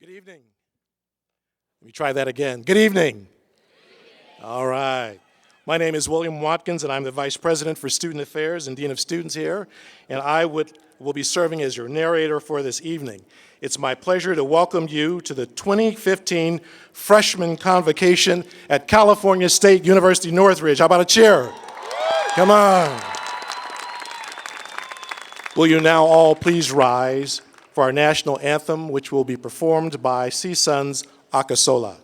Good evening. Let me try that again. Good evening. All right. My name is William Watkins, and I'm the Vice President for Student Affairs and Dean of Students here, and I will be serving as your narrator for this evening. It's my pleasure to welcome you to the 2015 Freshman Convocation at California State University, Northridge. How about a cheer? Come on. Will you now all please rise for our national anthem, which will be performed by CSUN's Akasola.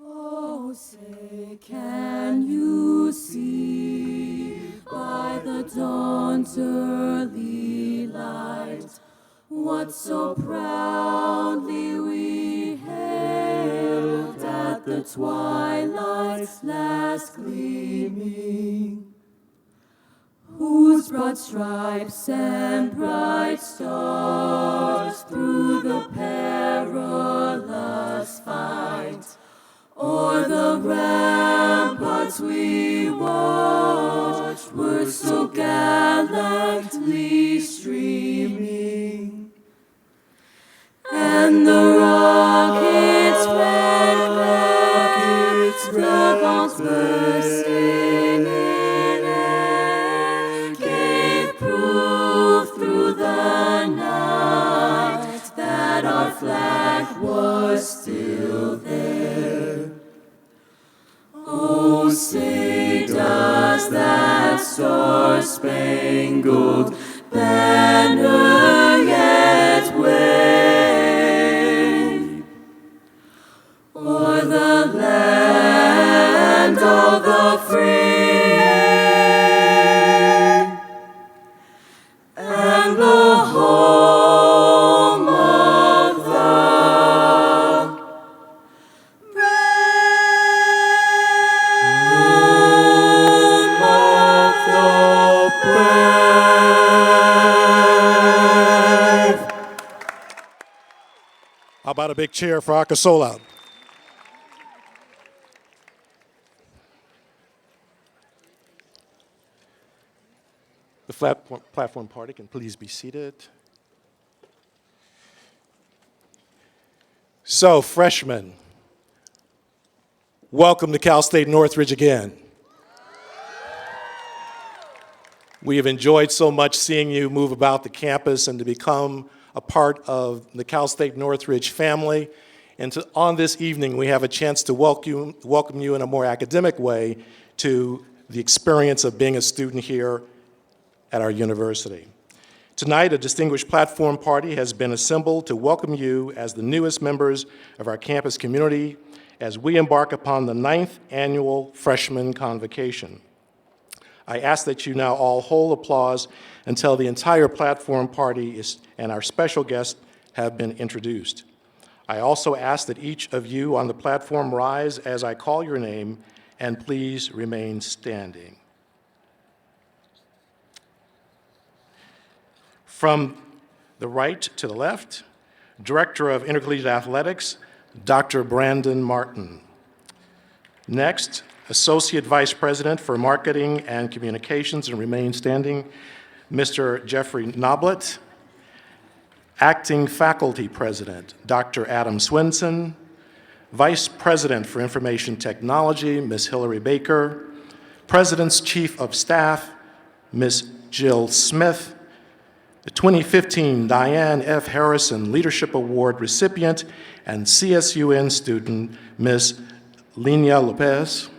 Oh, say, can you see by the dawn's early light what so proudly we hailed at the twilight's last gleaming, whose broad stripes and bright stars through the perilous fight o'er the ramparts we watched were so gallantly streaming, and the rockets' red bombs bursting in air gave proof through the night that our flag was still there. Oh, say, does that star-spangled banner yet wave o'er the land of the free and the home of the How about a big cheer for Akasola? The platform party can please be seated. So, freshmen, welcome to Cal State Northridge again. We have enjoyed so much seeing you move about the campus and to become a part of the Cal State Northridge family. And on this evening, we have a chance to welcome you in a more academic way to the experience of being a student here at our university. Tonight, a distinguished platform party has been assembled to welcome you as the newest members of our campus community as we embark upon the 9th annual Freshman Convocation. I ask that you now all hold applause until the entire platform party and our special guests have been introduced. I also ask that each of you on the platform rise as I call your name, and please remain standing. From the right to the left, Director of Intercollegiate Athletics, Dr. Brandon Martin. Next, Associate Vice President for Marketing and Communications, and remain standing, Mr. Jeffrey Noblet. Acting Faculty President, Dr. Adam Swinson. Vice President for Information Technology, Ms. Hillary Baker. President's Chief of Staff, Ms. Jill Smith. The 2015 Diane F. Harrison Leadership Award recipient and CSUN student, Ms. Kenya Lopez.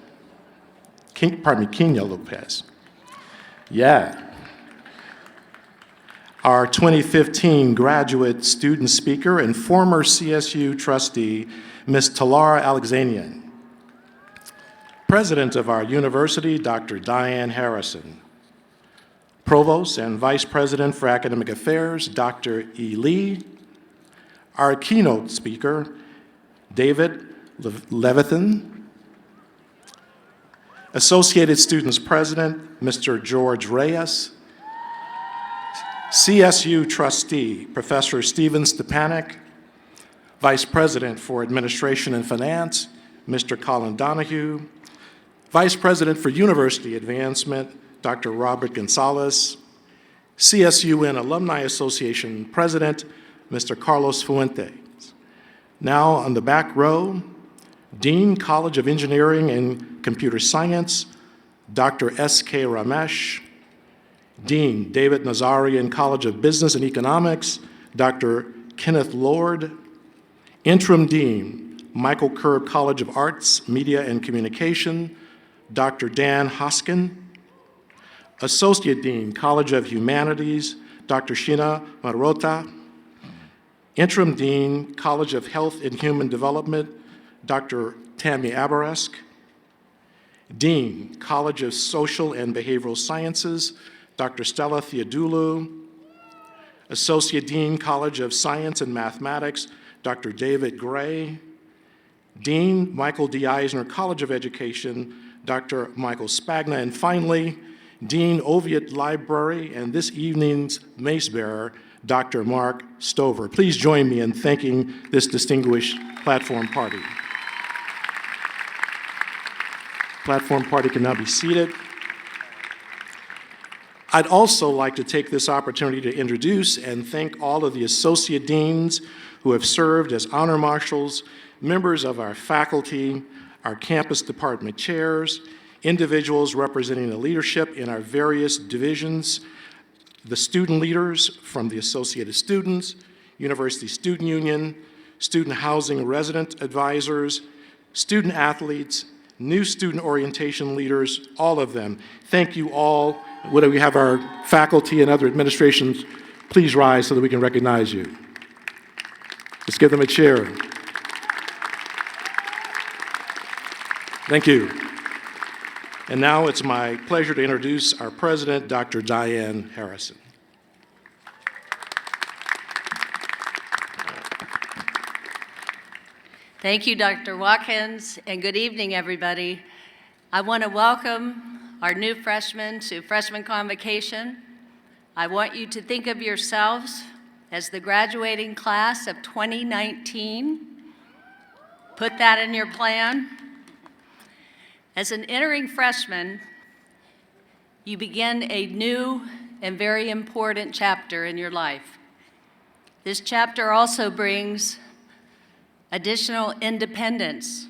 Yeah. Our 2015 graduate student speaker and former CSU trustee, Ms. Talara Alexanian. President of our university, Dr. Diane Harrison. Provost and Vice President for Academic Affairs, Dr. E. Lee. Our keynote speaker, David Levithan. Associated Students President, Mr. George Reyes. CSU trustee, Professor Steven Stepanek. Vice President for Administration and Finance, Mr. Colin Donahue, Vice President for University Advancement, Dr. Robert Gonzalez, CSUN Alumni Association President, Mr. Carlos Fuentes. Now on the back row, Dean, College of Engineering and Computer Science, Dr. S.K. Ramesh, Dean, David Nazarian College of Business and Economics, Dr. Kenneth Lord, Interim Dean, Michael Kerb College of Arts, Media and Communication, Dr. Dan Hoskin, Associate Dean, College of Humanities, Dr. Sheena Marota, Interim Dean, College of Health and Human Development, Dr. Tammy Abaresk, Dean, College of Social and Behavioral Sciences, Dr. Stella Theodoulou, Associate Dean, College of Science and Mathematics, Dr. David Gray, Dean, Michael D. Eisner College of Education, Dr. Michael Spagna, and finally, Dean, Oviatt Library, and this evening's mace bearer, Dr. Mark Stover. Please join me in thanking this distinguished platform party. Platform party can now be seated. I'd also like to take this opportunity to introduce and thank all of the associate deans who have served as honor marshals, members of our faculty, our campus department chairs, individuals representing the leadership in our various divisions, the student leaders from the Associated Students, University Student Union, Student Housing Resident Advisors, student athletes, new student orientation leaders, all of them. Thank you all. Whether we have our faculty and other administrations, please rise so that we can recognize you. Let's give them a cheer. Thank you. And now it's my pleasure to introduce our president, Dr. Diane Harrison. Thank you, Dr. Watkins, and good evening, everybody. I want to welcome our new freshmen to Freshman Convocation. I want you to think of yourselves as the graduating class of 2019. Put that in your plan. As an entering freshman, you begin a new and very important chapter in your life. This chapter also brings additional independence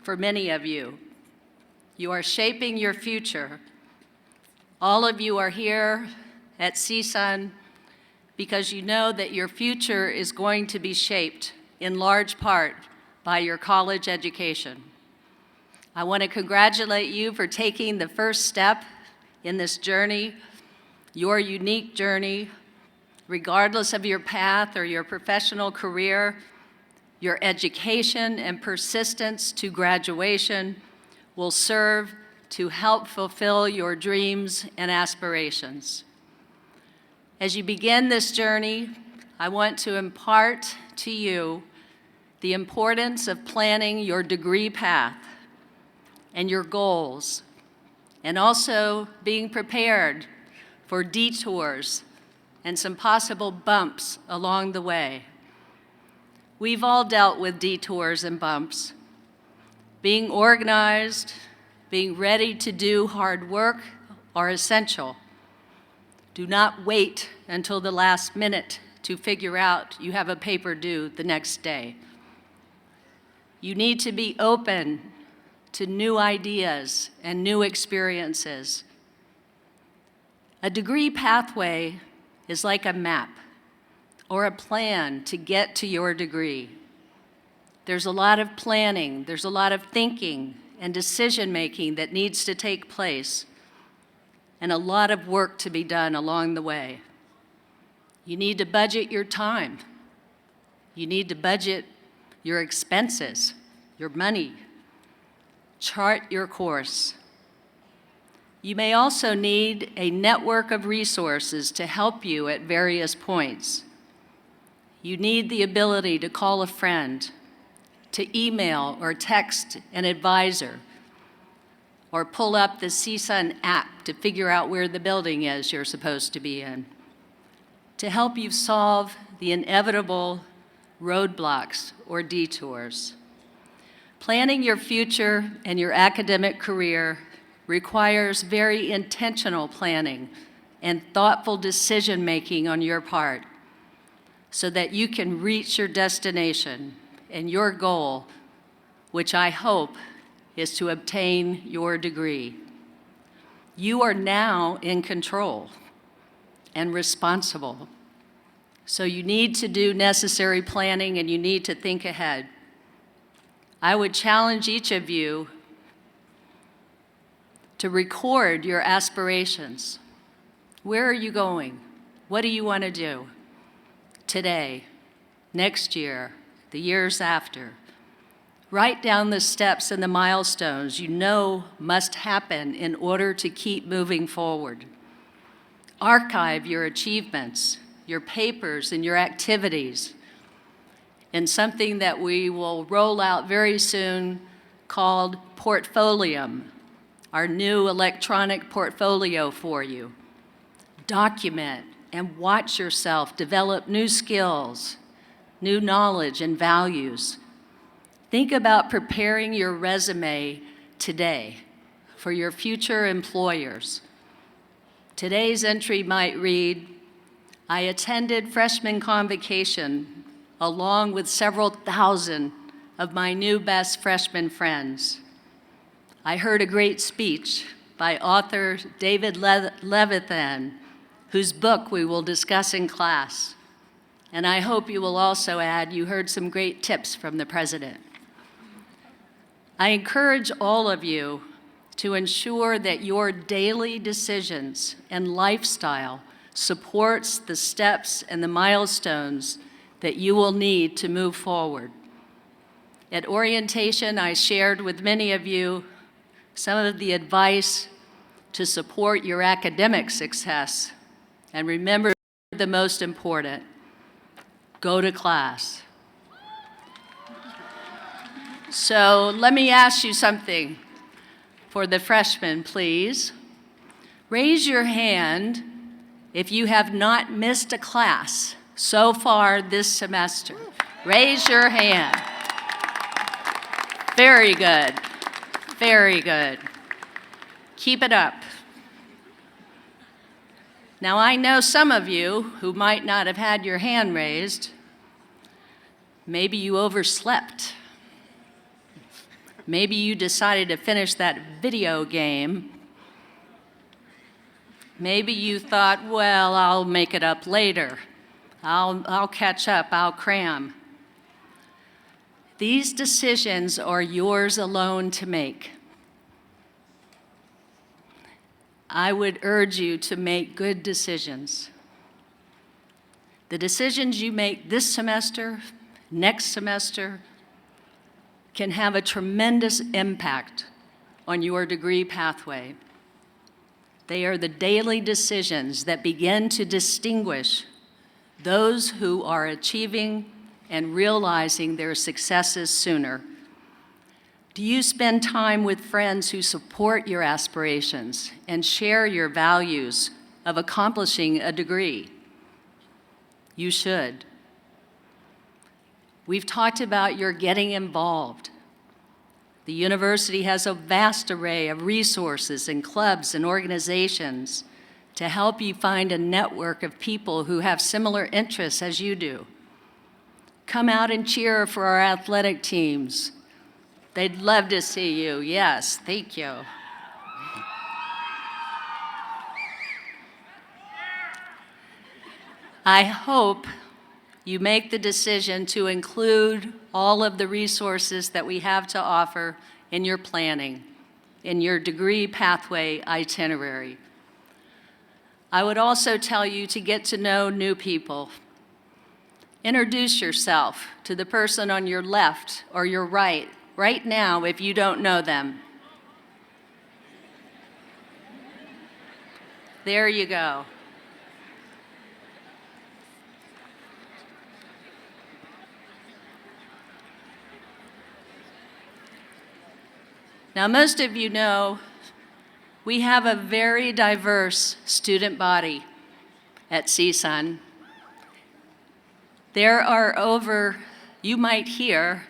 for many of you. You are shaping your future. All of you are here at CSUN because you know that your future is going to be shaped in large part by your college education. I want to congratulate you for taking the first step in this journey, your unique journey, regardless of your path or your professional career. Your education and persistence to graduation will serve to help fulfill your dreams and aspirations. As you begin this journey, I want to impart to you the importance of planning your degree path and your goals, and also being prepared for detours and some possible bumps along the way. We've all dealt with detours and bumps. Being organized, being ready to do hard work are essential. Do not wait until the last minute to figure out you have a paper due the next day. You need to be open to new ideas and new experiences. A degree pathway is like a map or a plan to get to your degree. There's a lot of planning, there's a lot of thinking and decision-making that needs to take place, and a lot of work to be done along the way. You need to budget your time. You need to budget your expenses, your money. Chart your course. You may also need a network of resources to help you at various points. You need the ability to call a friend, to email or text an advisor, or pull up the CSUN app to figure out where the building is you're supposed to be in, to help you solve the inevitable roadblocks, or detours. Planning your future and your academic career requires very intentional planning and thoughtful decision-making on your part so that you can reach your destination and your goal, which I hope is to obtain your degree. You are now in control and responsible. So you need to do necessary planning and you need to think ahead. I would challenge each of you to record your aspirations. Where are you going? What do you want to do today, next year, the years after? Write down the steps and the milestones you know must happen in order to keep moving forward. Archive your achievements, your papers, and your activities in something that we will roll out very soon called Portfolium, our new electronic portfolio for you. Document and watch yourself develop new skills, new knowledge, and values. Think about preparing your resume today for your future employers. Today's entry might read, I attended freshman convocation along with several thousand of my new best freshman friends. I heard a great speech by author David Levithan, whose book we will discuss in class. And I hope you will also add you heard some great tips from the president. I encourage all of you to ensure that your daily decisions and lifestyle supports the steps and the milestones that you will need to move forward. At orientation, I shared with many of you some of the advice to support your academic success. And remember the most important, go to class. So let me ask you something for the freshmen, please. Raise your hand if you have not missed a class so far this semester. Raise your hand. Very good. Very good. Keep it up. Now, I know some of you who might not have had your hand raised. Maybe you overslept. Maybe you decided to finish that video game. Maybe you thought, well, I'll make it up later. I'll catch up, I'll cram. These decisions are yours alone to make. I would urge you to make good decisions. The decisions you make this semester, next semester, can have a tremendous impact on your degree pathway. They are the daily decisions that begin to distinguish those who are achieving and realizing their successes sooner. Do you spend time with friends who support your aspirations and share your values of accomplishing a degree? You should. We've talked about your getting involved. The university has a vast array of resources and clubs and organizations to help you find a network of people who have similar interests as you do. Come out and cheer for our athletic teams. They'd love to see you. Yes, thank you. I hope you make the decision to include all of the resources that we have to offer in your planning, in your degree pathway itinerary. I would also tell you to get to know new people. Introduce yourself to the person on your left or your right now if you don't know them. There you go. Now, most of you know we have a very diverse student body at CSUN. There are you might hear,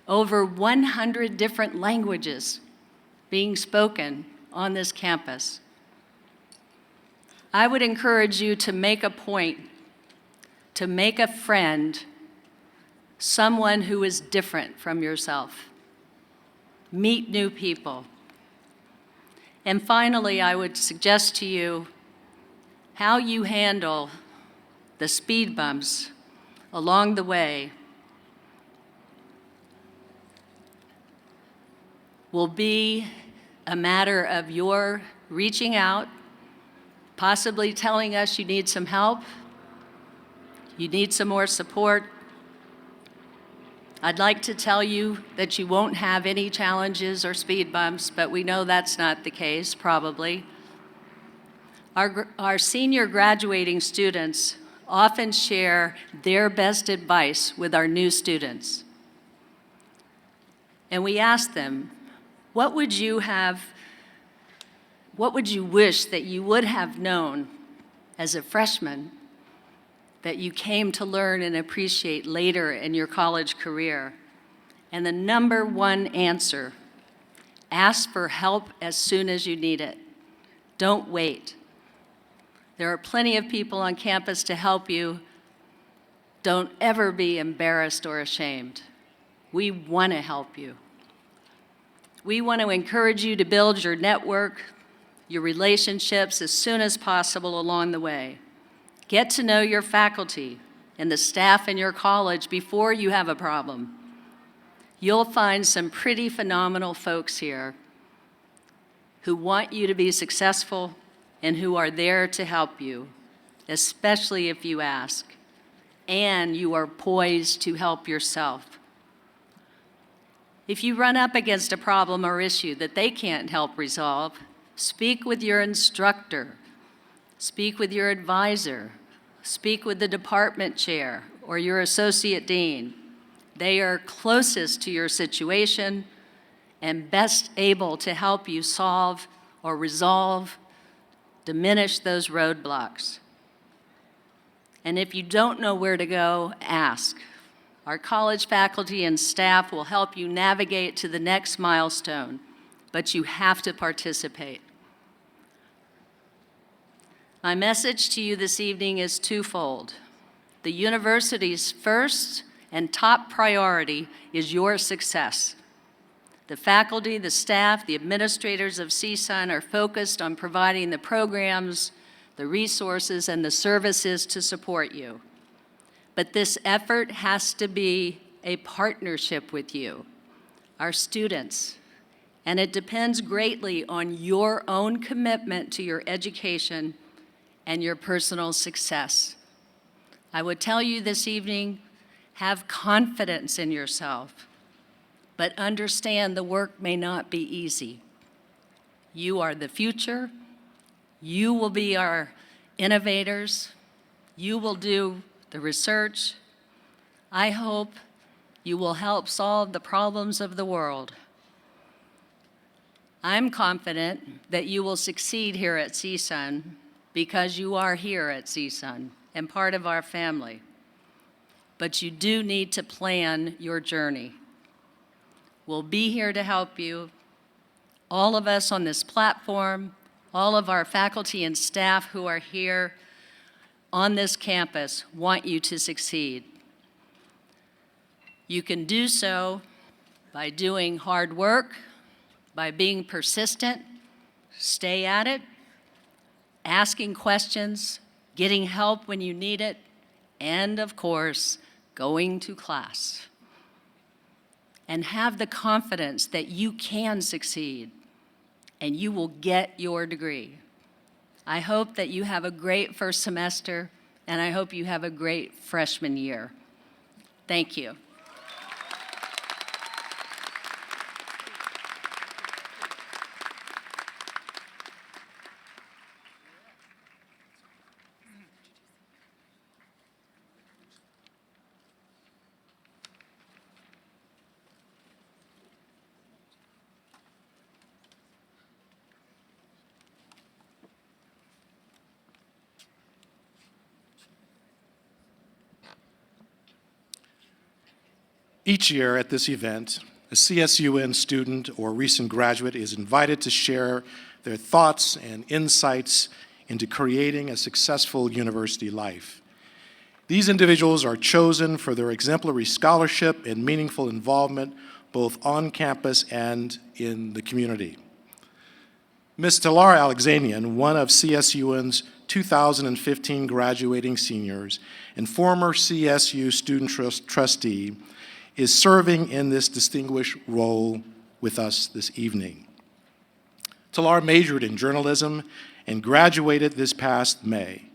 over 100 different languages being spoken on this campus. I would encourage you to make a point to make a friend, someone who is different from yourself. Meet new people. And finally, I would suggest to you how you handle the speed bumps along the way will be a matter of your reaching out, possibly telling us you need some help, you need some more support. I'd like to tell you that you won't have any challenges or speed bumps, but we know that's not the case, probably. Our senior graduating students often share their best advice with our new students. And we ask them, what would you wish that you would have known as a freshman that you came to learn and appreciate later in your college career? And the number one answer, ask for help as soon as you need it. Don't wait. There are plenty of people on campus to help you. Don't ever be embarrassed or ashamed. We want to help you. We want to encourage you to build your network, your relationships as soon as possible along the way. Get to know your faculty and the staff in your college before you have a problem. You'll find some pretty phenomenal folks here who want you to be successful and who are there to help you, especially if you ask, and you are poised to help yourself. If you run up against a problem or issue that they can't help resolve, speak with your instructor, speak with your advisor, speak with the department chair or your associate dean. They are closest to your situation and best able to help you solve or resolve, diminish those roadblocks. And if you don't know where to go, ask. Our college faculty and staff will help you navigate to the next milestone, but you have to participate. My message to you this evening is twofold. The university's first and top priority is your success. The faculty, the staff, the administrators of CSUN are focused on providing the programs, the resources, and the services to support you. But this effort has to be a partnership with you, our students, and it depends greatly on your own commitment to your education and your personal success. I would tell you this evening, have confidence in yourself, but understand the work may not be easy. You are the future. You will be our innovators. You will do the research. I hope you will help solve the problems of the world. I'm confident that you will succeed here at CSUN because you are here at CSUN and part of our family. But you do need to plan your journey. We'll be here to help you. All of us on this platform, all of our faculty and staff who are here on this campus want you to succeed. You can do so by doing hard work, by being persistent, stay at it, asking questions, getting help when you need it, and of course, going to class. And have the confidence that you can succeed and you will get your degree. I hope that you have a great first semester and I hope you have a great freshman year. Thank you. Each year at this event, a CSUN student or recent graduate is invited to share their thoughts and insights into creating a successful university life. These individuals are chosen for their exemplary scholarship and meaningful involvement both on campus and in the community. Ms. Talar Alexanian, one of CSUN's 2015 graduating seniors and former CSU student trustee, is serving in this distinguished role with us this evening. Talar majored in journalism and graduated this past May.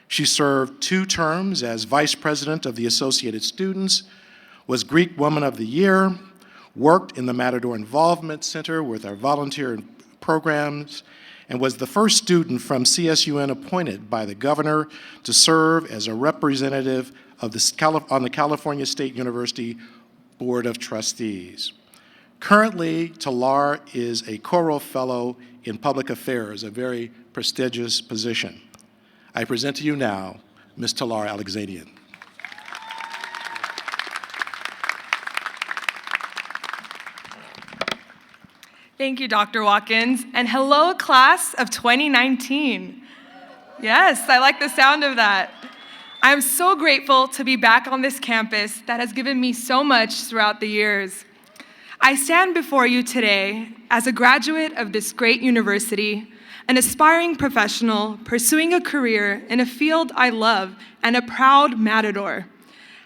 She served 2 terms as Vice President of the Associated Students, was Greek Woman of the Year, worked in the Matador Involvement Center with our volunteer programs, and was the first student from CSUN appointed by the governor to serve as a representative of on the California State University Board of Trustees. Currently, Talar is a Choral Fellow in Public Affairs, a very prestigious position. I present to you now Ms. Talar Alexanian. Thank you, Dr. Watkins, and hello, class of 2019. Yes, I like the sound of that. I'm so grateful to be back on this campus that has given me so much throughout the years. I stand before you today as a graduate of this great university, an aspiring professional pursuing a career in a field I love, and a proud Matador.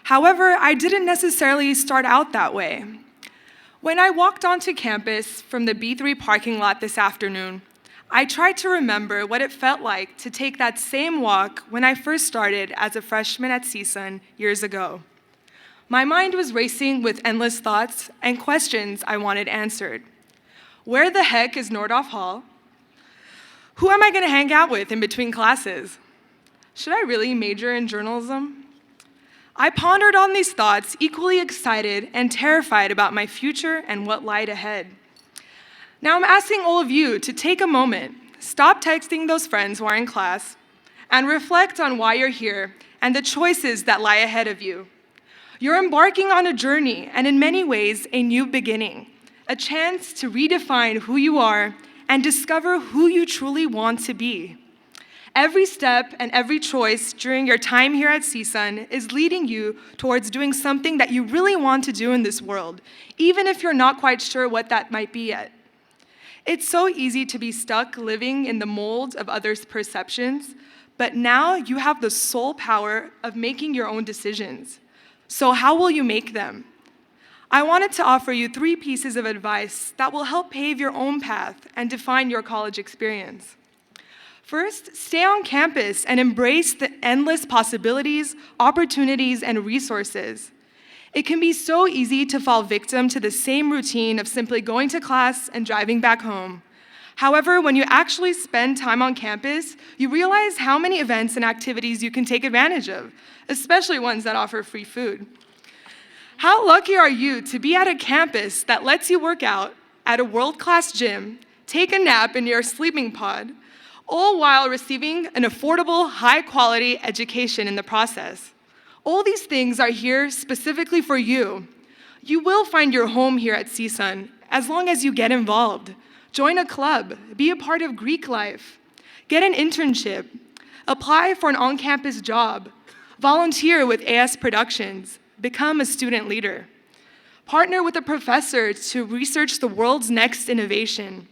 However, I didn't necessarily start out that way. When I walked onto campus from the B3 parking lot this afternoon, I tried to remember what it felt like to take that same walk when I first started as a freshman at CSUN years ago. My mind was racing with endless thoughts and questions I wanted answered. Where the heck is Nordhoff Hall? Who am I going to hang out with in between classes? Should I really major in journalism? I pondered on these thoughts, equally excited and terrified about my future and what lied ahead. Now I'm asking all of you to take a moment, stop texting those friends who are in class, and reflect on why you're here and the choices that lie ahead of you. You're embarking on a journey and in many ways a new beginning, a chance to redefine who you are and discover who you truly want to be. Every step and every choice during your time here at CSUN is leading you towards doing something that you really want to do in this world, even if you're not quite sure what that might be yet. It's so easy to be stuck living in the mold of others' perceptions, but now you have the sole power of making your own decisions. So how will you make them? I wanted to offer you 3 pieces of advice that will help pave your own path and define your college experience. First, stay on campus and embrace the endless possibilities, opportunities, and resources. It can be so easy to fall victim to the same routine of simply going to class and driving back home. However, when you actually spend time on campus, you realize how many events and activities you can take advantage of, especially ones that offer free food. How lucky are you to be at a campus that lets you work out at a world-class gym, take a nap in your sleeping pod, all while receiving an affordable, high-quality education in the process. All these things are here specifically for you. You will find your home here at CSUN as long as you get involved. Join a club, be a part of Greek life, get an internship, apply for an on-campus job, volunteer with AS Productions, become a student leader. Partner with a professor to research the world's next innovation.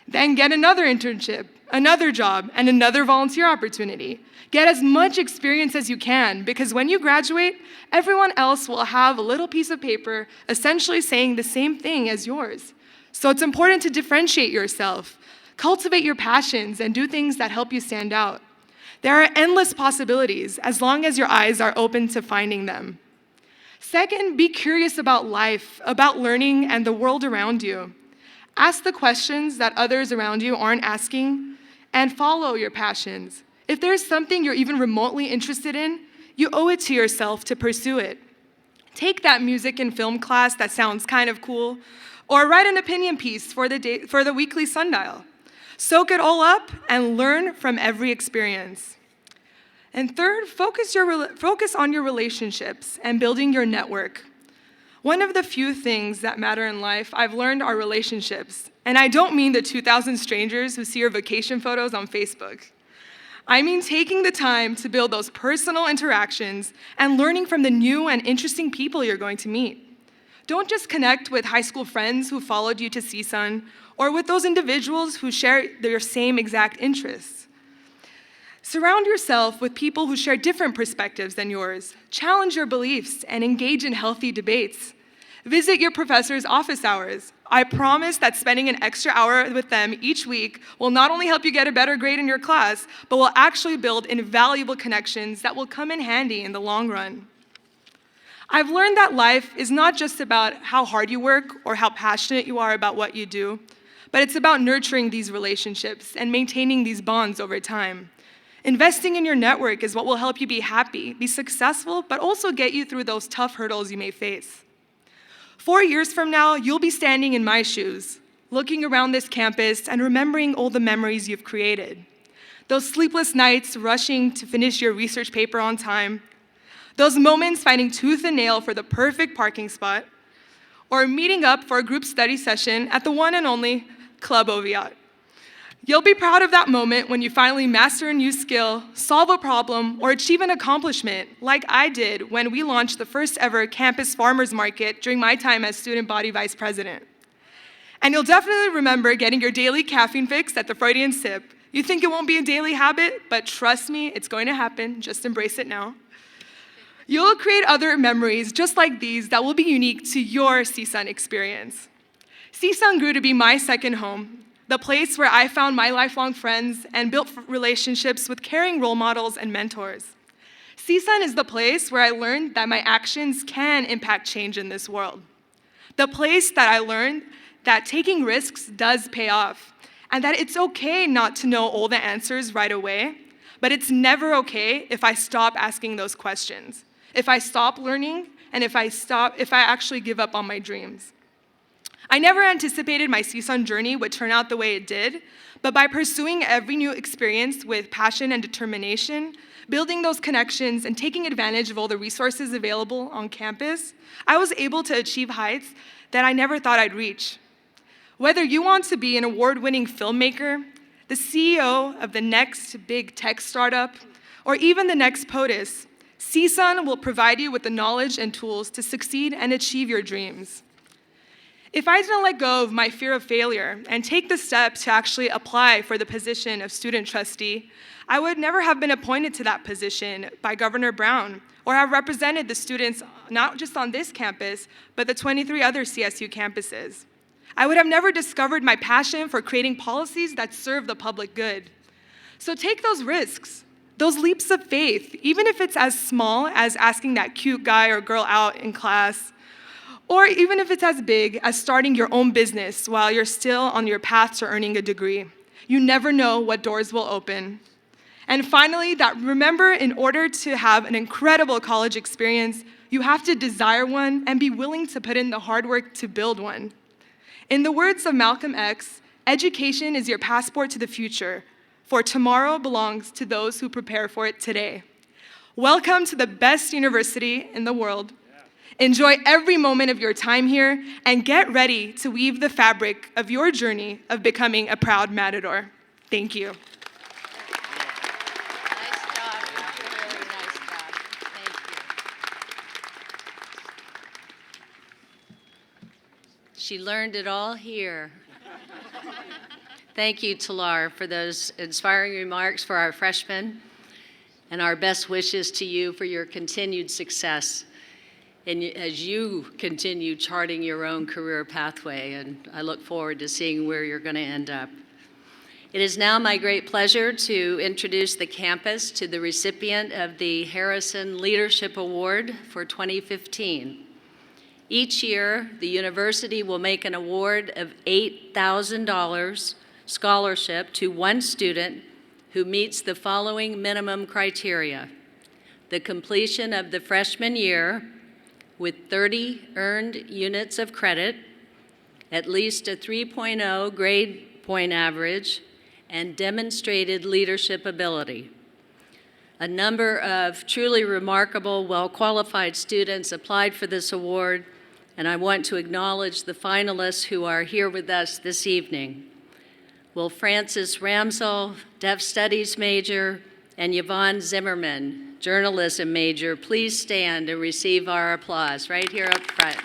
Then get another internship, another job, and another volunteer opportunity. Get as much experience as you can, because when you graduate, everyone else will have a little piece of paper essentially saying the same thing as yours. So it's important to differentiate yourself, cultivate your passions, and do things that help you stand out. There are endless possibilities as long as your eyes are open to finding them. Second, be curious about life, about learning, and the world around you. Ask the questions that others around you aren't asking, and follow your passions. If there's something you're even remotely interested in, you owe it to yourself to pursue it. Take that music and film class that sounds kind of cool, or write an opinion piece for the weekly sundial. Soak it all up and learn from every experience. And third, focus on your relationships and building your network. One of the few things that matter in life I've learned are relationships. And I don't mean the 2,000 strangers who see your vacation photos on Facebook. I mean taking the time to build those personal interactions and learning from the new and interesting people you're going to meet. Don't just connect with high school friends who followed you to CSUN or with those individuals who share your same exact interests. Surround yourself with people who share different perspectives than yours. Challenge your beliefs and engage in healthy debates. Visit your professor's office hours. I promise that spending an extra hour with them each week will not only help you get a better grade in your class, but will actually build invaluable connections that will come in handy in the long run. I've learned that life is not just about how hard you work or how passionate you are about what you do, but it's about nurturing these relationships and maintaining these bonds over time. Investing in your network is what will help you be happy, be successful, but also get you through those tough hurdles you may face. 4 years from now, you'll be standing in my shoes, looking around this campus and remembering all the memories you've created. Those sleepless nights rushing to finish your research paper on time, those moments fighting tooth and nail for the perfect parking spot, or meeting up for a group study session at the one and only Club Oviat. You'll be proud of that moment when you finally master a new skill, solve a problem, or achieve an accomplishment, like I did when we launched the first ever campus farmers market during my time as student body vice president. And you'll definitely remember getting your daily caffeine fix at the Freudian Sip. You think it won't be a daily habit, but trust me, it's going to happen. Just embrace it now. You'll create other memories just like these that will be unique to your CSUN experience. CSUN grew to be my second home, the place where I found my lifelong friends and built relationships with caring role models and mentors. CSUN is the place where I learned that my actions can impact change in this world. The place that I learned that taking risks does pay off, and that it's okay not to know all the answers right away, but it's never okay if I stop asking those questions, if I stop learning, and if I actually give up on my dreams. I never anticipated my CSUN journey would turn out the way it did, but by pursuing every new experience with passion and determination, building those connections and taking advantage of all the resources available on campus, I was able to achieve heights that I never thought I'd reach. Whether you want to be an award-winning filmmaker, the CEO of the next big tech startup, or even the next POTUS, CSUN will provide you with the knowledge and tools to succeed and achieve your dreams. If I didn't let go of my fear of failure and take the step to actually apply for the position of student trustee, I would never have been appointed to that position by Governor Brown or have represented the students not just on this campus, but the 23 other CSU campuses. I would have never discovered my passion for creating policies that serve the public good. So take those risks, those leaps of faith, even if it's as small as asking that cute guy or girl out in class, or even if it's as big as starting your own business while you're still on your path to earning a degree. You never know what doors will open. And finally, remember, in order to have an incredible college experience, you have to desire one and be willing to put in the hard work to build one. In the words of Malcolm X, education is your passport to the future, for tomorrow belongs to those who prepare for it today. Welcome to the best university in the world. Enjoy every moment of your time here and get ready to weave the fabric of your journey of becoming a proud Matador. Thank you. Nice job. Really nice job. Thank you. She learned it all here. Thank you, Talar, for those inspiring remarks for our freshmen, and our best wishes to you for your continued success. And as you continue charting your own career pathway, and I look forward to seeing where you're going to end up. It is now my great pleasure to introduce the campus to the recipient of the Harrison Leadership Award for 2015. Each year, the university will make an award of $8,000 scholarship to one student who meets the following minimum criteria: the completion of the freshman year with 30 earned units of credit, at least a 3.0 grade point average, and demonstrated leadership ability. A number of truly remarkable, well-qualified students applied for this award, and I want to acknowledge the finalists who are here with us this evening. Will Francis Ramsell, Deaf Studies major, and Yvonne Zimmerman, journalism major, please stand and receive our applause right here up front.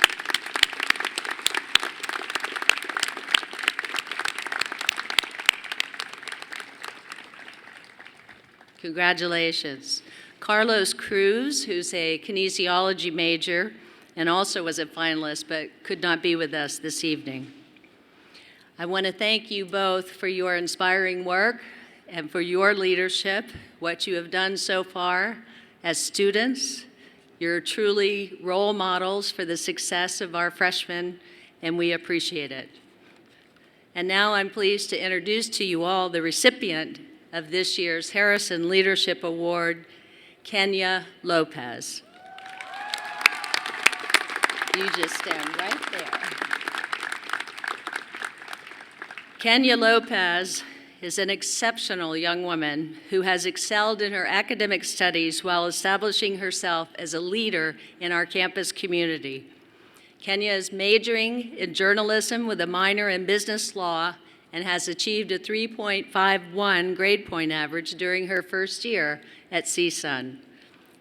Congratulations. Carlos Cruz, who's a kinesiology major and also was a finalist but could not be with us this evening. I want to thank you both for your inspiring work and for your leadership, what you have done so far as students. You're truly role models for the success of our freshmen, and we appreciate it. And now I'm pleased to introduce to you all the recipient of this year's Harrison Leadership Award, Kenya Lopez. You just stand right there. Kenya Lopez is an exceptional young woman who has excelled in her academic studies while establishing herself as a leader in our campus community. Kenya is majoring in journalism with a minor in business law and has achieved a 3.51 grade point average during her first year at CSUN.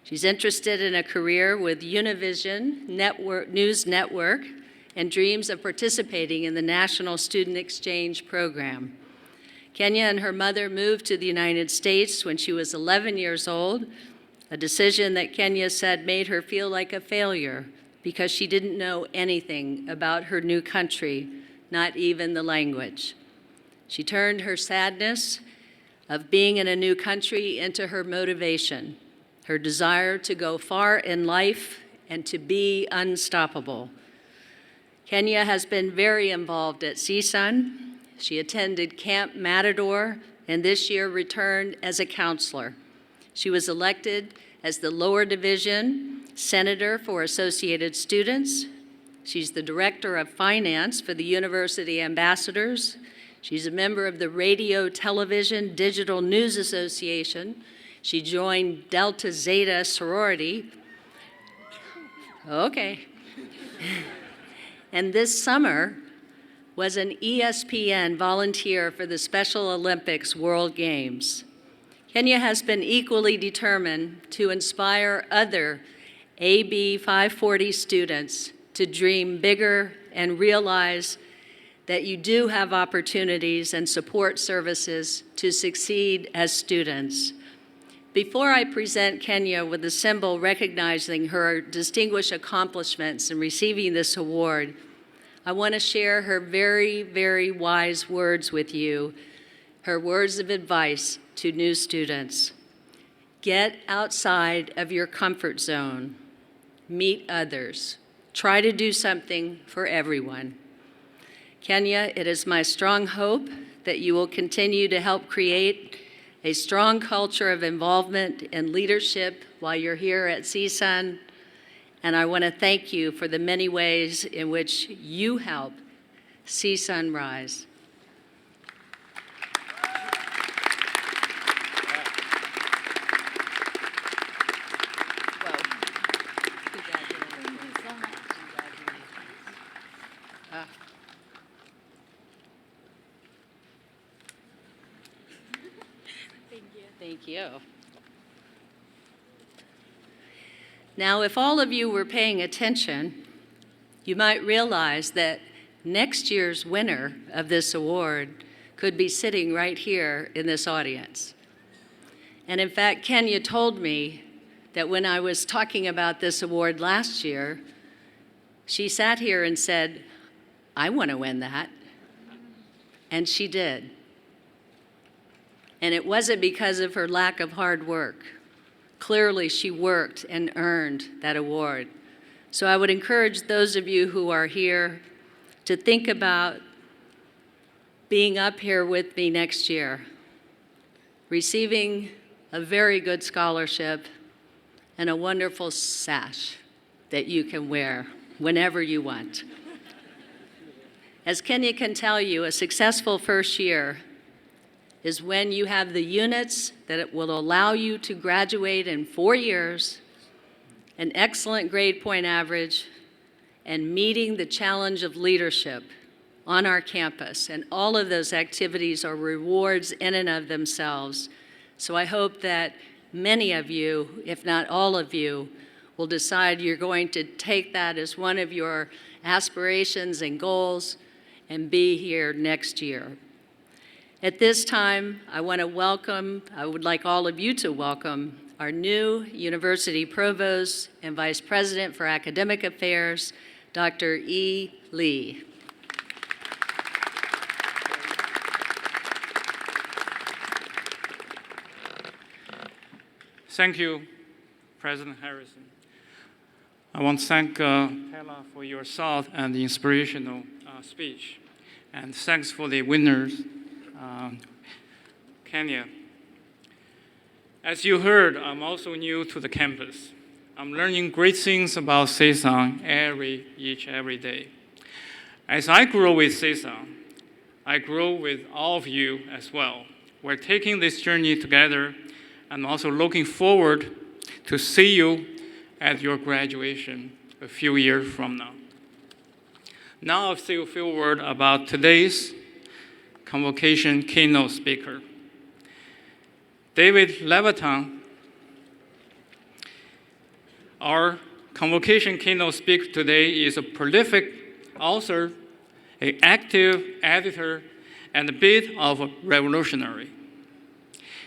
She's interested in a career with Univision News Network and dreams of participating in the National Student Exchange Program. Kenya and her mother moved to the United States when she was 11 years old, a decision that Kenya said made her feel like a failure because she didn't know anything about her new country, not even the language. She turned her sadness of being in a new country into her motivation, her desire to go far in life and to be unstoppable. Kenya has been very involved at CSUN. She attended Camp Matador and this year returned as a counselor. She was elected as the lower division senator for Associated Students. She's the director of finance for the University Ambassadors. She's a member of the Radio, Television, Digital News Association. She joined Delta Zeta sorority. Okay. And this summer was an ESPN volunteer for the Special Olympics World Games. Kenya has been equally determined to inspire other AB 540 students to dream bigger and realize that you do have opportunities and support services to succeed as students. Before I present Kenya with a symbol recognizing her distinguished accomplishments in receiving this award, I want to share her very, very wise words with you, her words of advice to new students. Get outside of your comfort zone. Meet others. Try to do something for everyone. Kenya, it is my strong hope that you will continue to help create a strong culture of involvement and leadership while you're here at CSUN. And I want to thank you for the many ways in which you help CSUN rise. Thank you. Now, if all of you were paying attention, you might realize that next year's winner of this award could be sitting right here in this audience. And in fact, Kenya told me that when I was talking about this award last year, she sat here and said, I want to win that. And she did. And it wasn't because of her lack of hard work. Clearly, she worked and earned that award. So I would encourage those of you who are here to think about being up here with me next year, receiving a very good scholarship and a wonderful sash that you can wear whenever you want. As Kenya can tell you, a successful first year is when you have the units that it will allow you to graduate in 4 years, an excellent grade point average, and meeting the challenge of leadership on our campus. And all of those activities are rewards in and of themselves. So I hope that many of you, if not all of you, will decide you're going to take that as one of your aspirations and goals and be here next year. At this time, I would like all of you to welcome our new University Provost and Vice President for Academic Affairs, Dr. E. Lee. Thank you, President Harrison. I want to thank Pella for your thought and the inspirational speech. And thanks for the winners, Kenya. As you heard, I'm also new to the campus. I'm learning great things about CSUN every day. As I grow with CSUN, I grow with all of you as well. We're taking this journey together. I'm also looking forward to see you at your graduation a few years from now. Now I'll say a few words about today's Convocation keynote speaker. David Levitan, our Convocation keynote speaker today, is a prolific author, an active editor, and a bit of a revolutionary.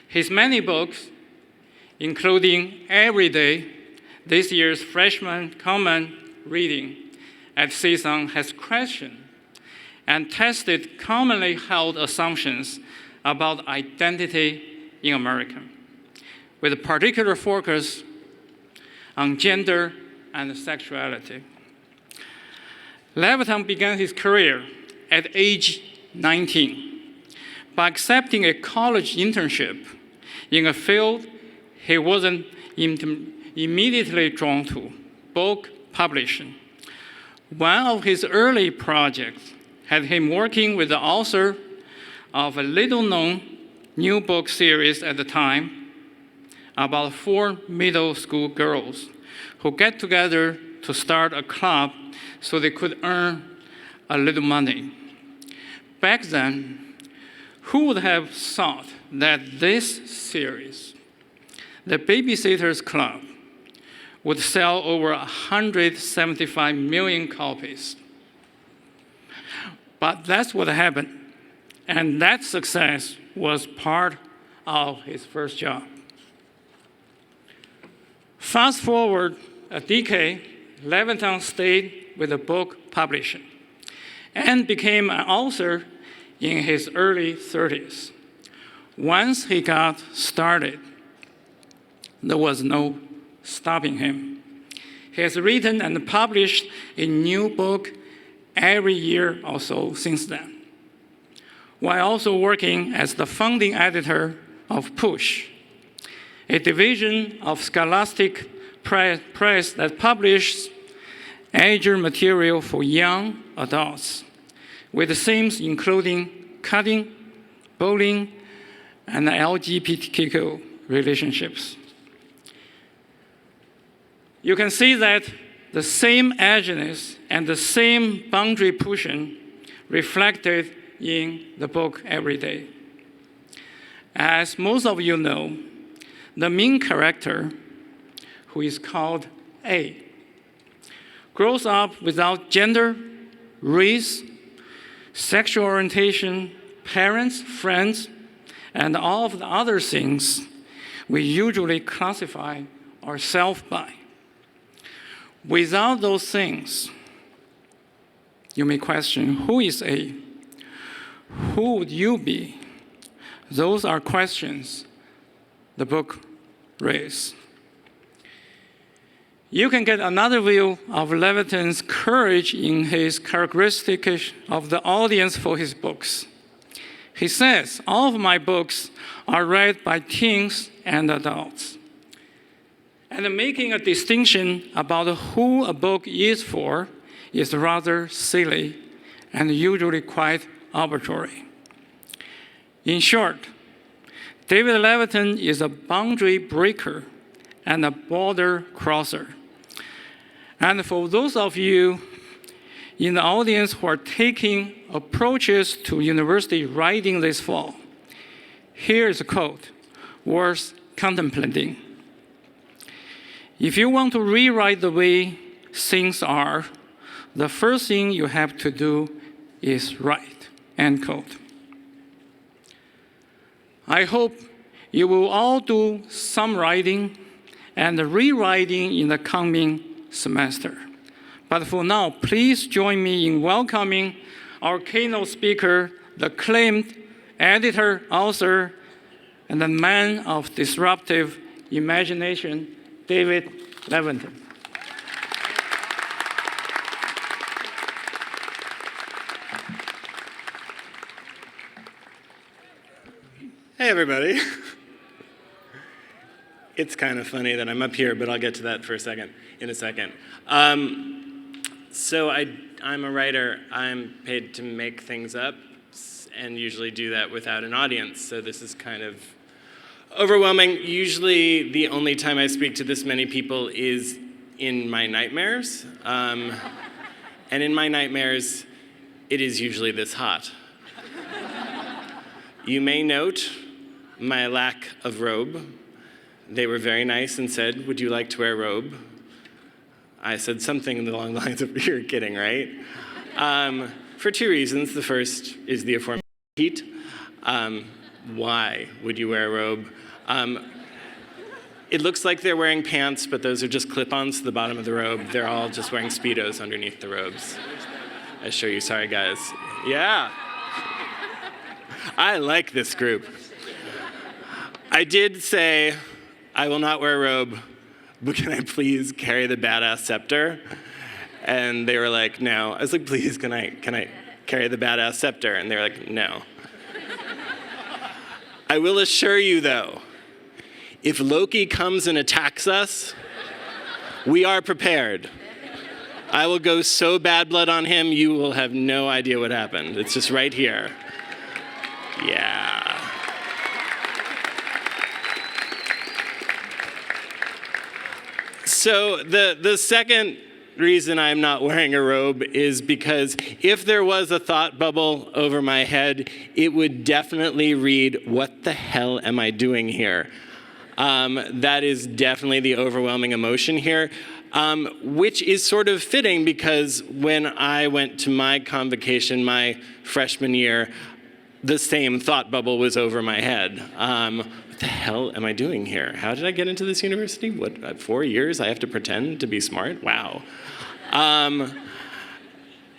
His many books, including Every Day, this year's freshman common reading at CSUN, has questioned and tested commonly held assumptions about identity in America, with a particular focus on gender and sexuality. Levitan began his career at age 19 by accepting a college internship in a field he wasn't immediately drawn to, book publishing. One of his early projects had him working with the author of a little-known new book series at the time about 4 middle school girls who get together to start a club so they could earn a little money. Back then, who would have thought that this series, The Babysitter's Club, would sell over 175 million copies? But that's what happened, and that success was part of his first job. Fast forward a decade, Levitan stayed with the book publishing and became an author in his early 30s. Once he got started, there was no stopping him. He has written and published a new book every year or so since then, while also working as the founding editor of Push, a division of Scholastic Press that publishes agile material for young adults, with themes including cutting, bullying, and LGBTQ relationships. You can see that the same edginess and the same boundary pushing reflected in the book Every Day. As most of you know, the main character, who is called A, grows up without gender, race, sexual orientation, parents, friends, and all of the other things we usually classify ourselves by. Without those things, you may question, who is A? Who would you be? Those are questions the book raises. You can get another view of Levitan's courage in his characteristics of the audience for his books. He says, all of my books are read by teens and adults. And making a distinction about who a book is for is rather silly and usually quite arbitrary. In short, David Levitan is a boundary breaker and a border crosser. And for those of you in the audience who are taking approaches to university writing this fall, here is a quote worth contemplating. If you want to rewrite the way things are, the first thing you have to do is write, end quote. I hope you will all do some writing and rewriting in the coming semester. But for now, please join me in welcoming our keynote speaker, the acclaimed editor, author, and the man of disruptive imagination, David Leventhal. Hey, everybody. It's kind of funny that I'm up here, but I'll get to that in a second. So I'm a writer. I'm paid to make things up and usually do that without an audience. So this is kind of overwhelming. Usually the only time I speak to this many people is in my nightmares. And in my nightmares, it is usually this hot. You may note my lack of robe. They were very nice and said, "Would you like to wear a robe?" I said something along the lines of, "You're kidding, right?" For two reasons. The first is the aforementioned heat. Why would you wear a robe? It looks like they're wearing pants, but those are just clip-ons to the bottom of the robe. They're all just wearing Speedos underneath the robes. I assure you, sorry guys. Yeah. I like this group. I did say, I will not wear a robe, but can I please carry the badass scepter? And they were like, no. I was like, please, can I carry the badass scepter? And they were like, no. I will assure you, though, if Loki comes and attacks us, we are prepared. I will go so bad blood on him, you will have no idea what happened. It's just right here. Yeah. So the second reason I'm not wearing a robe is because if there was a thought bubble over my head, it would definitely read, "What the hell am I doing here?" That is definitely the overwhelming emotion here, which is sort of fitting because when I went to my convocation my freshman year, the same thought bubble was over my head. What the hell am I doing here? How did I get into this university? What, 4 years I have to pretend to be smart? Wow.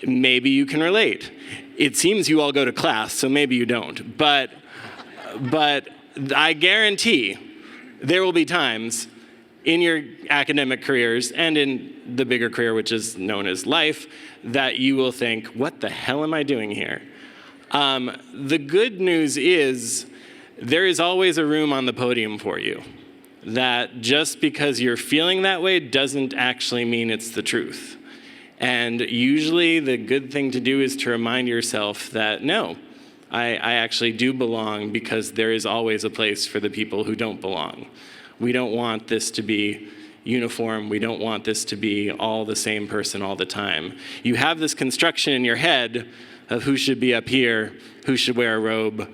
Maybe you can relate. It seems you all go to class, so maybe you don't. But I guarantee there will be times in your academic careers and in the bigger career, which is known as life, that you will think, what the hell am I doing here? The good news is there is always a room on the podium for you. That just because you're feeling that way doesn't actually mean it's the truth. And usually the good thing to do is to remind yourself that, no, I actually do belong because there is always a place for the people who don't belong. We don't want this to be uniform. We don't want this to be all the same person all the time. You have this construction in your head of who should be up here, who should wear a robe,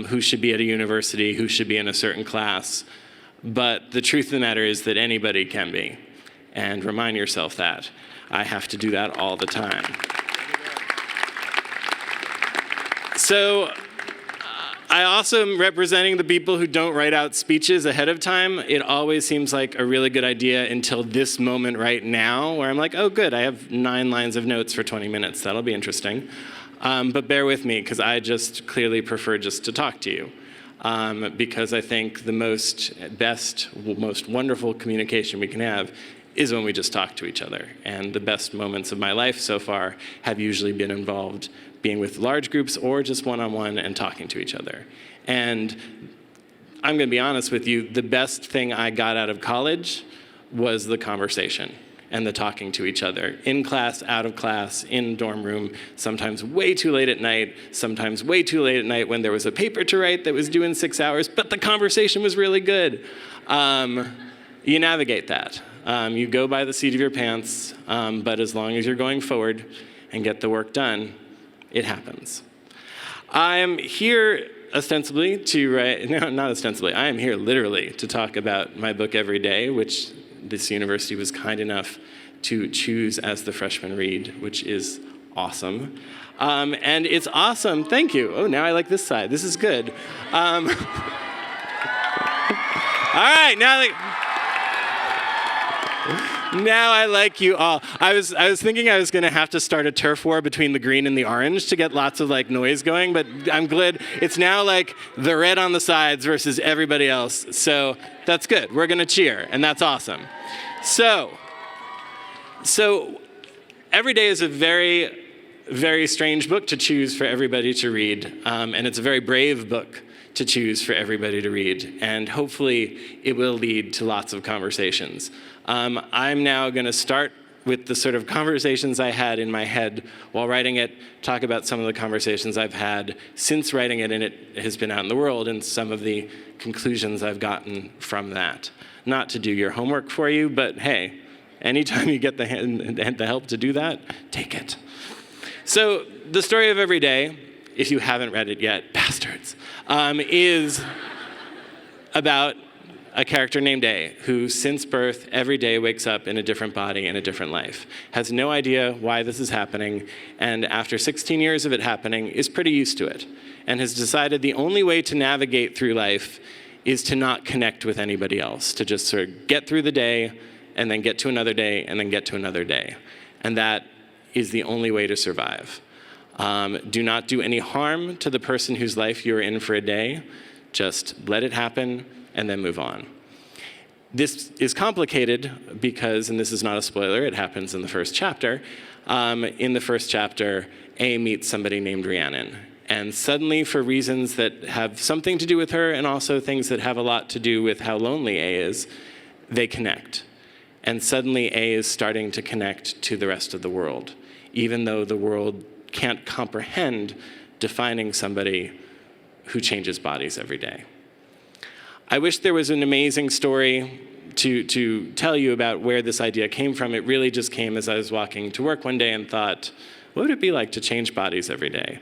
who should be at a university, who should be in a certain class. But the truth of the matter is that anybody can be. And remind yourself that. I have to do that all the time. So I also am representing the people who don't write out speeches ahead of time. It always seems like a really good idea until this moment right now, where I'm like, oh good, I have 9 lines of notes for 20 minutes. That'll be interesting. But bear with me, because I just clearly prefer just to talk to you. Because I think the most wonderful communication we can have is when we just talk to each other. And the best moments of my life so far have usually been involved being with large groups or just one-on-one and talking to each other. And I'm gonna be honest with you, the best thing I got out of college was the conversation and the talking to each other, in class, out of class, in dorm room, sometimes way too late at night, sometimes way too late at night when there was a paper to write that was due in 6 hours, but the conversation was really good. You navigate that. You go by the seat of your pants, but as long as you're going forward and get the work done, it happens. I'm here ostensibly to write, no, not ostensibly, I am here literally to talk about my book Every Day, which this university was kind enough to choose as the freshman read, which is awesome. And it's awesome, thank you. Oh, now I like this side, this is good. All right, now I like you all. I was thinking I was gonna have to start a turf war between the green and the orange to get lots of like noise going, but I'm glad it's now like the red on the sides versus everybody else. So that's good, we're gonna cheer, and that's awesome. So Every Day is a very, very strange book to choose for everybody to read, and it's a very brave book to choose for everybody to read, and hopefully it will lead to lots of conversations. I'm now going to start with the sort of conversations I had in my head while writing it, talk about some of the conversations I've had since writing it and it has been out in the world, and some of the conclusions I've gotten from that. Not to do your homework for you, but hey, anytime you get the help to do that, take it. So the story of Every Day, if you haven't read it yet, bastards, is about a character named A, who since birth every day wakes up in a different body in a different life, has no idea why this is happening, and after 16 years of it happening, is pretty used to it, and has decided the only way to navigate through life is to not connect with anybody else, to just sort of get through the day, and then get to another day, and then get to another day. And that is the only way to survive. Do not do any harm to the person whose life you're in for a day. Just let it happen and then move on. This is complicated because, and this is not a spoiler, it happens in the first chapter. In the first chapter, A meets somebody named Rhiannon. And suddenly, for reasons that have something to do with her and also things that have a lot to do with how lonely A is, they connect. And suddenly A is starting to connect to the rest of the world, even though the world can't comprehend defining somebody who changes bodies every day. I wish there was an amazing story to tell you about where this idea came from. It really just came as I was walking to work one day and thought, what would it be like to change bodies every day?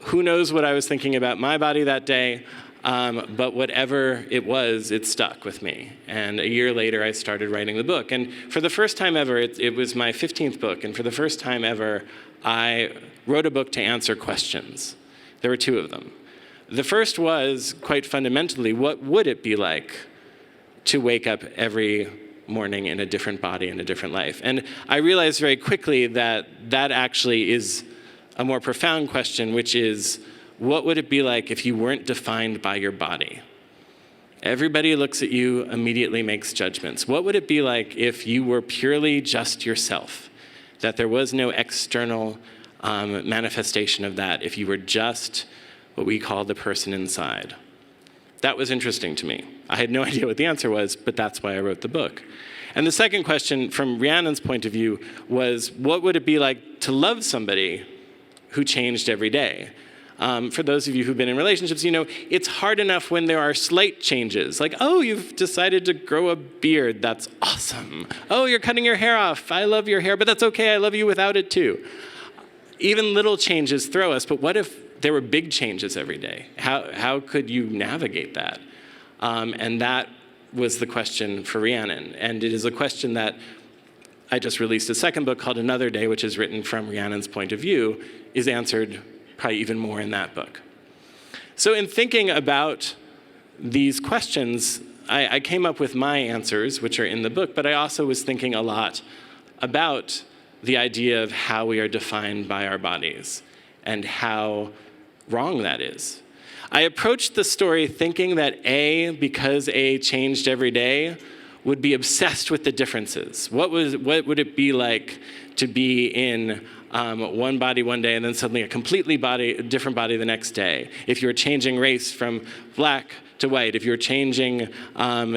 Who knows what I was thinking about my body that day, but whatever it was, it stuck with me. And a year later, I started writing the book. And for the first time ever, it was my 15th book, and for the first time ever, I wrote a book to answer questions. There were two of them. The first was, quite fundamentally, what would it be like to wake up every morning in a different body, in a different life? And I realized very quickly that that actually is a more profound question, which is, what would it be like if you weren't defined by your body? Everybody looks at you, immediately makes judgments. What would it be like if you were purely just yourself? That there was no external manifestation of that, if you were just what we call the person inside. That was interesting to me. I had no idea what the answer was, but that's why I wrote the book. And the second question, from Rhiannon's point of view, was what would it be like to love somebody who changed every day? For those of you who've been in relationships, you know, it's hard enough when there are slight changes. Like, oh, you've decided to grow a beard. That's awesome. Oh, you're cutting your hair off. I love your hair, but that's okay. I love you without it too. Even little changes throw us, but what if there were big changes every day? How could you navigate that? And that was the question for Rhiannon. And it is a question that I just released a second book called Another Day, which is written from Rhiannon's point of view, is answered probably even more in that book. So in thinking about these questions, I came up with my answers, which are in the book, but I also was thinking a lot about the idea of how we are defined by our bodies and how wrong that is. I approached the story thinking that A, because A changed every day, would be obsessed with the differences. What would it be like to be in one body one day and then suddenly a completely different body the next day? If you're changing race from black to white, if you're changing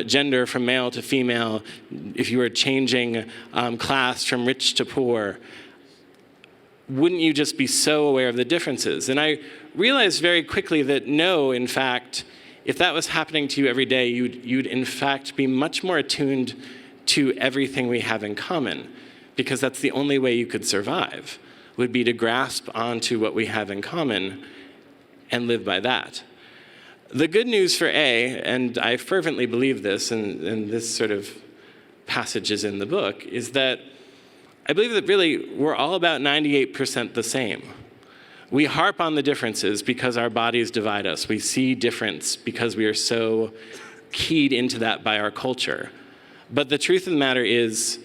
gender from male to female, if you were changing class from rich to poor, wouldn't you just be so aware of the differences? And I realized very quickly that no, in fact, if that was happening to you every day, you'd in fact be much more attuned to everything we have in common, because that's the only way you could survive. would be to grasp onto what we have in common and live by that. The good news for A, and I fervently believe this, and this sort of passage is in the book, is that I believe that really we're all about 98% the same. We harp on the differences because our bodies divide us. We see difference because we are so keyed into that by our culture. But the truth of the matter is,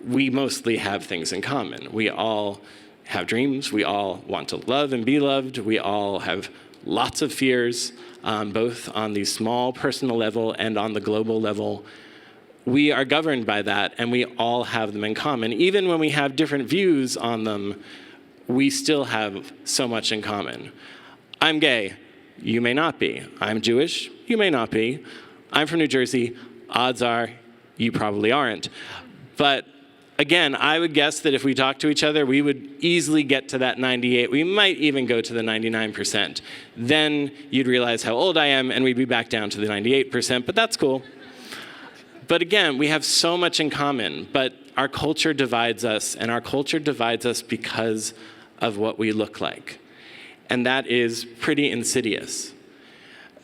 we mostly have things in common. We all have dreams. We all want to love and be loved. We all have lots of fears, both on the small personal level and on the global level. We are governed by that, and we all have them in common. Even when we have different views on them, we still have so much in common. I'm gay. You may not be. I'm Jewish. You may not be. I'm from New Jersey. Odds are you probably aren't. But again, I would guess that if we talked to each other, we would easily get to that 98. We might even go to the 99%. Then you'd realize how old I am, and we'd be back down to the 98%, but that's cool. But again, we have so much in common, but our culture divides us, and our culture divides us because of what we look like. And that is pretty insidious.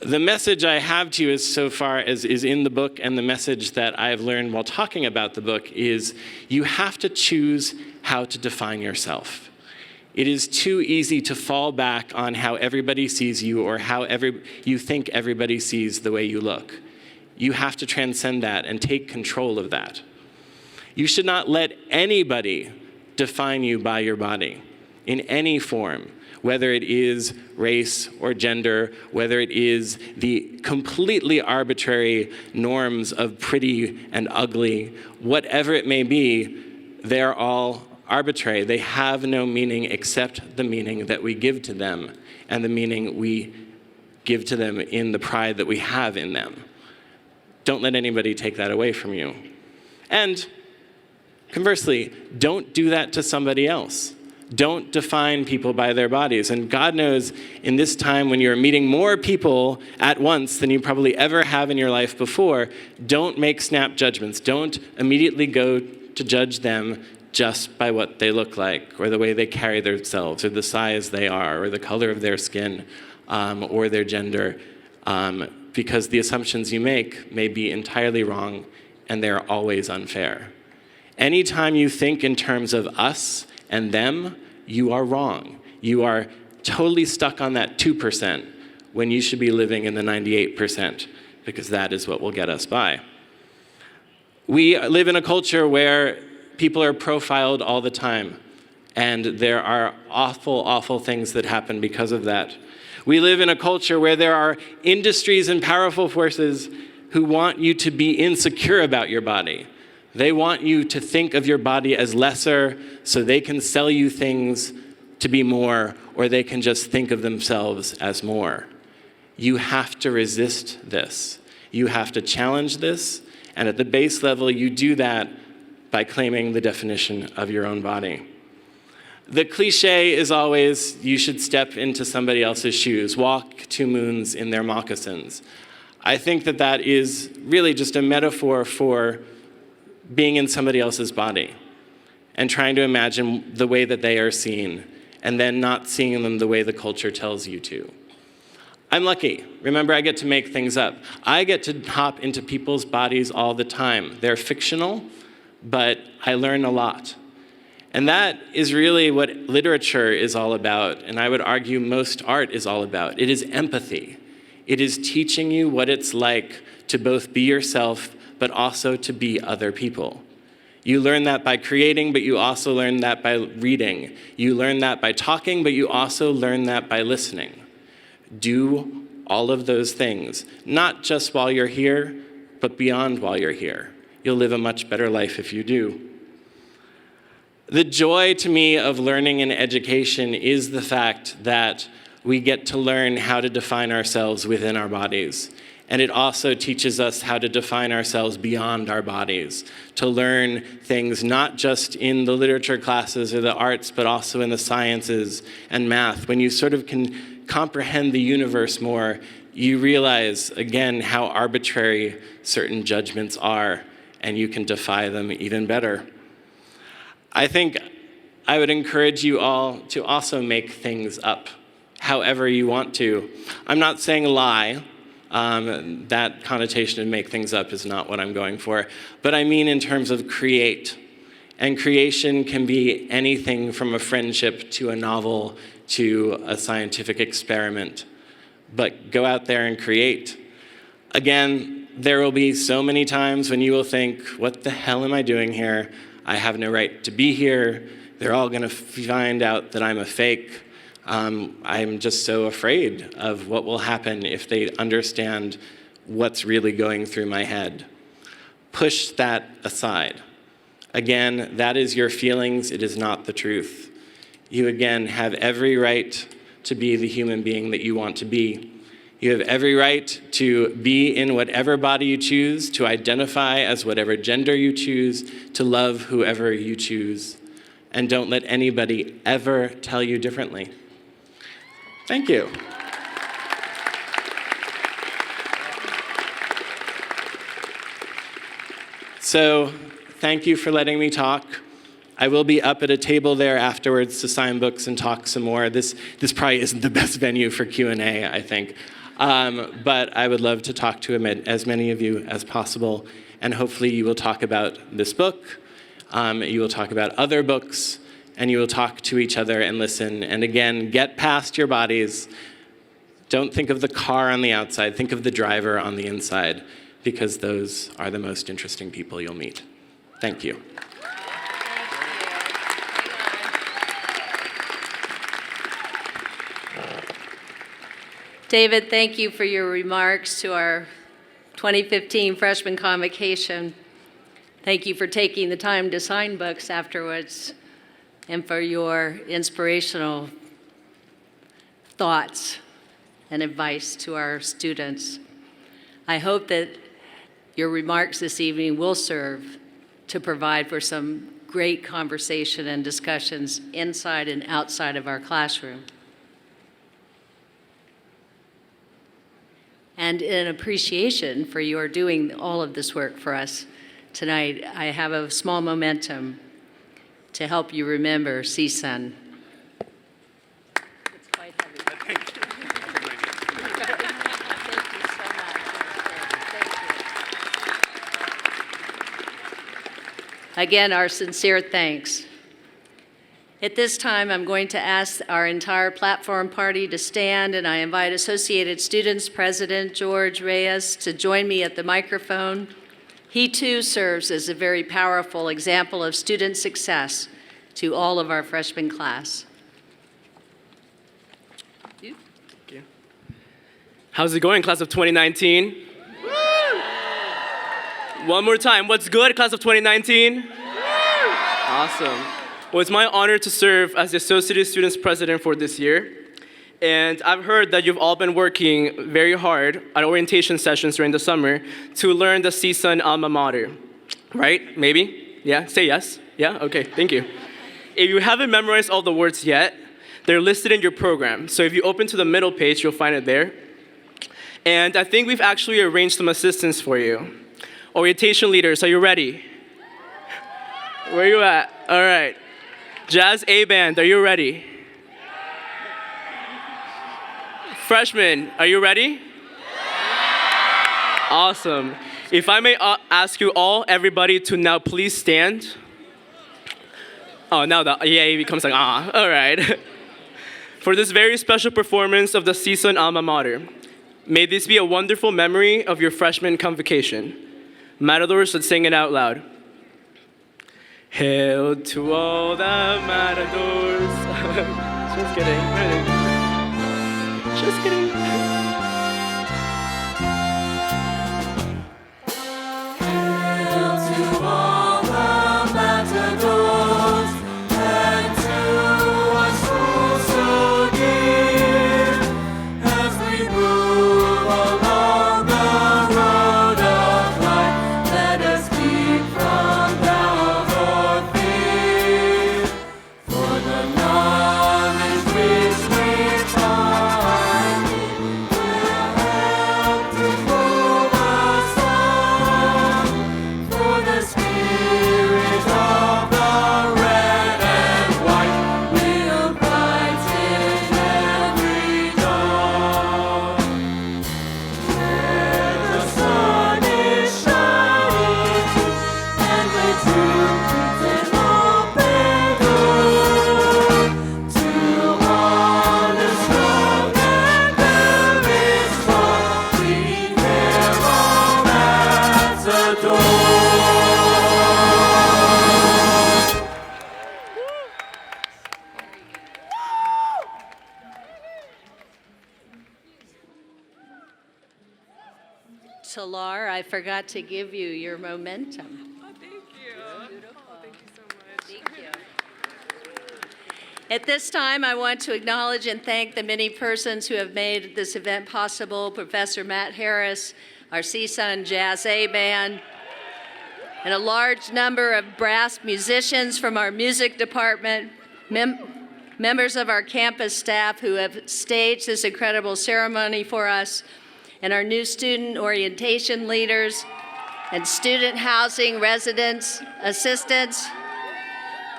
The message I have to you is so far as is in the book, and the message that I've learned while talking about the book is you have to choose how to define yourself. It is too easy to fall back on how everybody sees you or how you think everybody sees the way you look. You have to transcend that and take control of that. You should not let anybody define you by your body in any form, whether it is race or gender, whether it is the completely arbitrary norms of pretty and ugly, whatever it may be, they're all arbitrary. They have no meaning except the meaning that we give to them and the meaning we give to them in the pride that we have in them. Don't let anybody take that away from you. And conversely, don't do that to somebody else. Don't define people by their bodies. And God knows in this time when you're meeting more people at once than you probably ever have in your life before, don't make snap judgments. Don't immediately go to judge them just by what they look like or the way they carry themselves or the size they are or the color of their skin or their gender. Because the assumptions you make may be entirely wrong and they're always unfair. Anytime you think in terms of us and them, you are wrong. You are totally stuck on that 2% when you should be living in the 98%, because that is what will get us by. We live in a culture where people are profiled all the time, and there are awful, awful things that happen because of that. We live in a culture where there are industries and powerful forces who want you to be insecure about your body. They want you to think of your body as lesser so they can sell you things to be more, or they can just think of themselves as more. You have to resist this. You have to challenge this, and at the base level, you do that by claiming the definition of your own body. The cliche is always, you should step into somebody else's shoes, walk 2 moons in their moccasins. I think that that is really just a metaphor for being in somebody else's body and trying to imagine the way that they are seen and then not seeing them the way the culture tells you to. I'm lucky. Remember, I get to make things up. I get to hop into people's bodies all the time. They're fictional, but I learn a lot. And that is really what literature is all about, and I would argue most art is all about. It is empathy. It is teaching you what it's like to both be yourself, but also to be other people. You learn that by creating, but you also learn that by reading. You learn that by talking, but you also learn that by listening. Do all of those things, not just while you're here, but beyond while you're here. You'll live a much better life if you do. The joy to me of learning and education is the fact that we get to learn how to define ourselves within our bodies. And it also teaches us how to define ourselves beyond our bodies, to learn things not just in the literature classes or the arts, but also in the sciences and math. When you sort of can comprehend the universe more, you realize, again, how arbitrary certain judgments are, and you can defy them even better. I think I would encourage you all to also make things up, however you want to. I'm not saying lie. That connotation of make things up is not what I'm going for. But I mean in terms of create. And creation can be anything from a friendship to a novel to a scientific experiment. But go out there and create. Again, there will be so many times when you will think, what the hell am I doing here? I have no right to be here. They're all going to find out that I'm a fake. I'm just so afraid of what will happen if they understand what's really going through my head. Push that aside. Again, that is your feelings. It is not the truth. You, again, have every right to be the human being that you want to be. You have every right to be in whatever body you choose, to identify as whatever gender you choose, to love whoever you choose. And don't let anybody ever tell you differently. Thank you. So, thank you for letting me talk. I will be up at a table there afterwards to sign books and talk some more. This probably isn't the best venue for Q&A, I think. But I would love to talk to as many of you as possible. And hopefully you will talk about this book. You will talk about other books. And you will talk to each other and listen. And again, get past your bodies. Don't think of the car on the outside. Think of the driver on the inside, because those are the most interesting people you'll meet. Thank you. David, thank you for your remarks to our 2015 Freshman Convocation. Thank you for taking the time to sign books afterwards and for your inspirational thoughts and advice to our students. I hope that your remarks this evening will serve to provide for some great conversation and discussions inside and outside of our classroom. And in appreciation for your doing all of this work for us tonight, I have a small momentum to help you remember CSUN. It's quite heavy. Thank you. Thank you so much. Thank you. Again, our sincere thanks. At this time, I'm going to ask our entire platform party to stand, and I invite Associated Students President George Reyes to join me at the microphone. He too serves as a very powerful example of student success to all of our freshman class. Thank you. How's it going, class of 2019? Woo! One more time, what's good, class of 2019? Woo! Awesome. Well, it's my honor to serve as the Associated Students President for this year. And I've heard that you've all been working very hard at orientation sessions during the summer to learn the CSUN alma mater, right? Maybe? Yeah? Say yes? Yeah? Okay, thank you. If you haven't memorized all the words yet, they're listed in your program. So if you open to the middle page, you'll find it there. And I think we've actually arranged some assistance for you. Orientation leaders, are you ready? Where are you at? All right. Jazz A Band, are you ready? Freshmen, are you ready? Awesome. If I may ask you all, everybody, to now please stand. Oh, now the yay becomes like, ah, all right. For this very special performance of the CSUN alma mater, may this be a wonderful memory of your freshman convocation. Matadors, let's sing it out loud. Hail to all the matadors. Just kidding. Just kidding. Hail to all the matadors, and to us who so dear, as we move along the road of life. Let us keep from doubt or fear, for the knowledge which we find Talar, I forgot to give you your momentum. Oh, thank you. Oh, thank you so much. Thank you. At this time, I want to acknowledge and thank the many persons who have made this event possible. Professor Matt Harris, our CSUN Jazz A Band, and a large number of brass musicians from our music department, members of our campus staff who have staged this incredible ceremony for us, and our new student orientation leaders and student housing residents, assistants,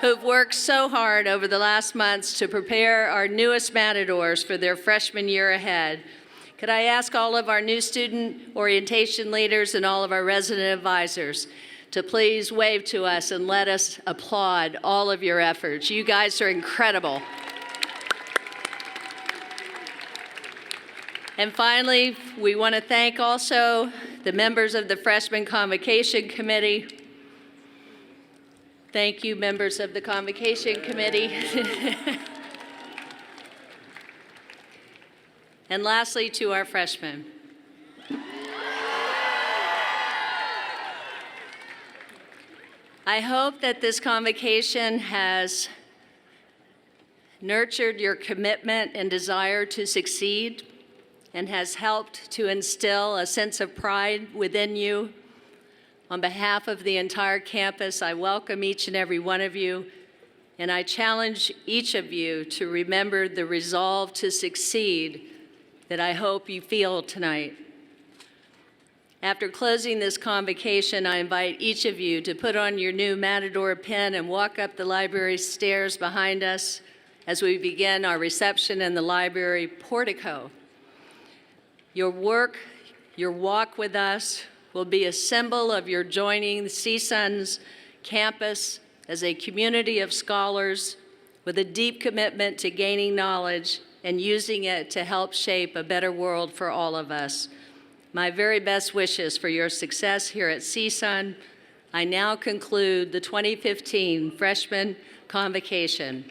who've worked so hard over the last months to prepare our newest matadors for their freshman year ahead. Could I ask all of our new student orientation leaders and all of our resident advisors to please wave to us and let us applaud all of your efforts. You guys are incredible. And finally, we want to thank also the members of the Freshman Convocation Committee. Thank you, members of the Convocation Committee. And lastly, to our freshmen. I hope that this convocation has nurtured your commitment and desire to succeed and has helped to instill a sense of pride within you. On behalf of the entire campus, I welcome each and every one of you, and I challenge each of you to remember the resolve to succeed that I hope you feel tonight. After closing this convocation, I invite each of you to put on your new Matador pin and walk up the library stairs behind us as we begin our reception in the library portico. Your work, your walk with us will be a symbol of your joining CSUN's campus as a community of scholars with a deep commitment to gaining knowledge and using it to help shape a better world for all of us. My very best wishes for your success here at CSUN. I now conclude the 2015 Freshman Convocation.